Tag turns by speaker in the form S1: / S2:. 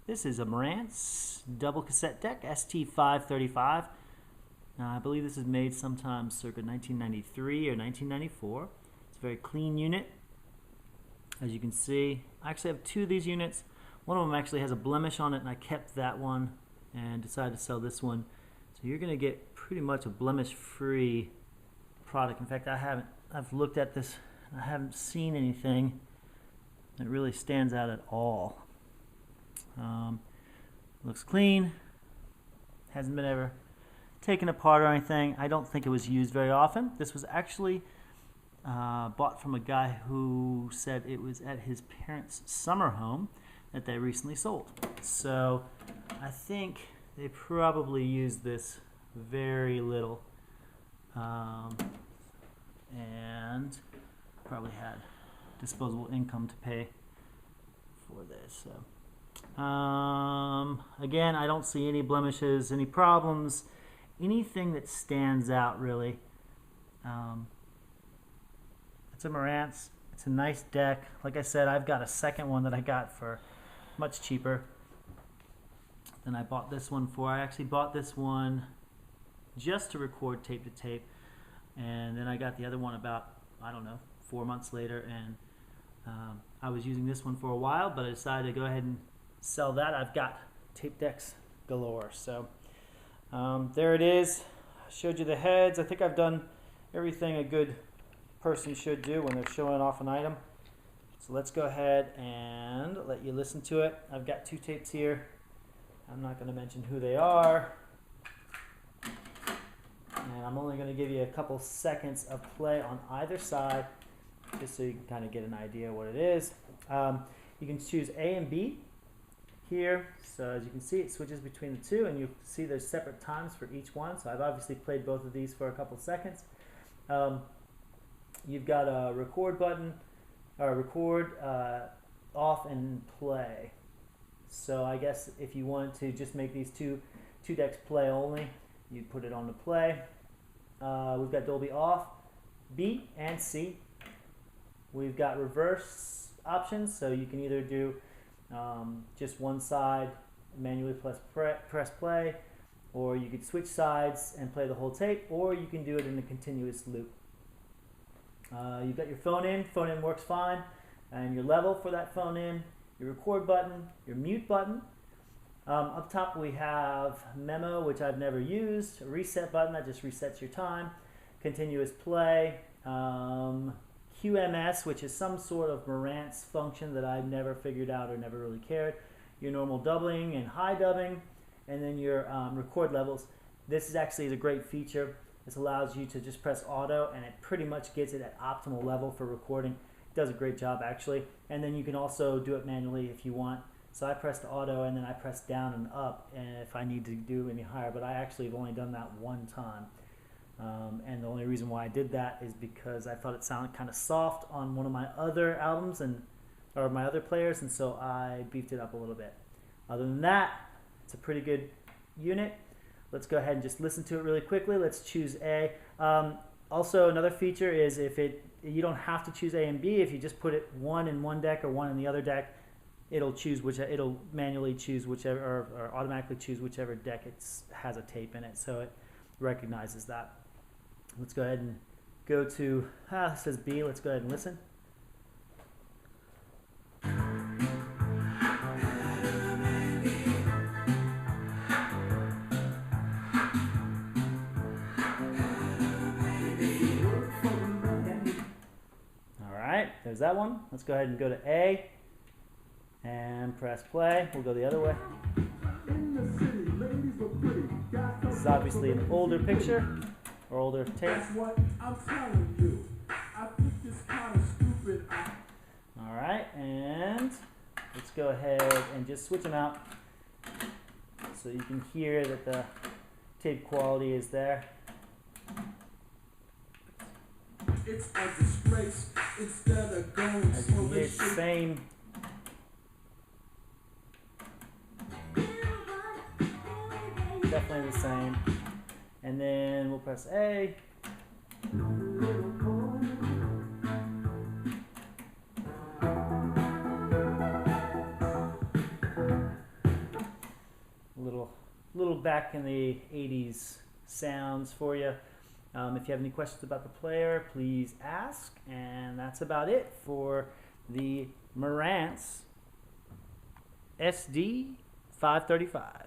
S1: This is a Marantz double cassette deck, SD535. I believe this is made sometime circa 1993 or 1994. It's a very clean unit. As you can see, I actually have two of these units. One of them actually has a blemish on it, and I kept that one and decided to sell this one. So you're going to get pretty much a blemish-free product. In fact, I've looked at this and I haven't seen anything that really stands out at all. Looks clean, hasn't been ever taken apart or anything. I don't think it was used very often. This was actually bought from a guy who said it was at his parents' summer home that they recently sold. So I think they probably used this very little and probably had disposable income to pay for this. So again, I don't see any blemishes, any problems, anything that stands out really. It's a Marantz. It's a nice deck. Like I said, I've got a second one that I got for much cheaper than I bought this one for. I actually bought this one just to record tape to tape, and then I got the other one about, I don't know, 4 months later, and I was using this one for a while, but I decided to go ahead and sell that. I've got tape decks galore. So there it is. I showed you the heads. I think I've done everything a good person should do when they're showing off an item. So let's go ahead and let you listen to it. I've got two tapes here. I'm not going to mention who they are. And I'm only going to give you a couple seconds of play on either side, just so you can kind of get an idea what it is. You can choose A and B here. So as you can see, it switches between the two, and you see there's separate times for each one. So I've obviously played both of these for a couple seconds. You've got a record button, or record, off, and play. So I guess if you wanted to just make these two decks play only, you'd put it on the play. We've got Dolby off, B and C. We've got reverse options, so you can either do just one side manually press play, or you could switch sides and play the whole tape, or you can do it in a continuous loop. You've got your phone in works fine, and your level for that phone in, your record button, your mute button. Up top we have memo, which I've never used, a reset button that just resets your time, continuous play, QMS, which is some sort of Marantz function that I've never figured out or never really cared, your normal doubling and high dubbing, and then your record levels. This is actually a great feature. This allows you to just press auto, and it pretty much gets it at optimal level for recording. It does a great job actually, and then you can also do it manually if you want. So I pressed auto, and then I pressed down and up, and if I need to do any higher, but I actually have only done that one time. And the only reason why I did that is because I thought it sounded kind of soft on one of my other albums or my other players, and so I beefed it up a little bit. Other than that, it's a pretty good unit. Let's go ahead and just listen to it really quickly. Let's choose A. Also, another feature is you don't have to choose A and B. If you just put it one in one deck or one in the other deck, it'll manually choose whichever, or automatically choose whichever deck has a tape in it. So it recognizes that. Let's go ahead and go to, it says B. Let's go ahead and listen. There's that one. Let's go ahead and go to A and press play. We'll go the other way. This is obviously an older picture or older tape. That's what I'm telling you. I think this kind of stupid. All right, and let's go ahead and just switch them out so you can hear that the tape quality is there. It's a disgrace. Instead of going, as you can hear, it's the same. Definitely the same. And then we'll press A. little back in the 80s sounds for you. If you have any questions about the player, please ask. And that's about it for the Marantz SD535.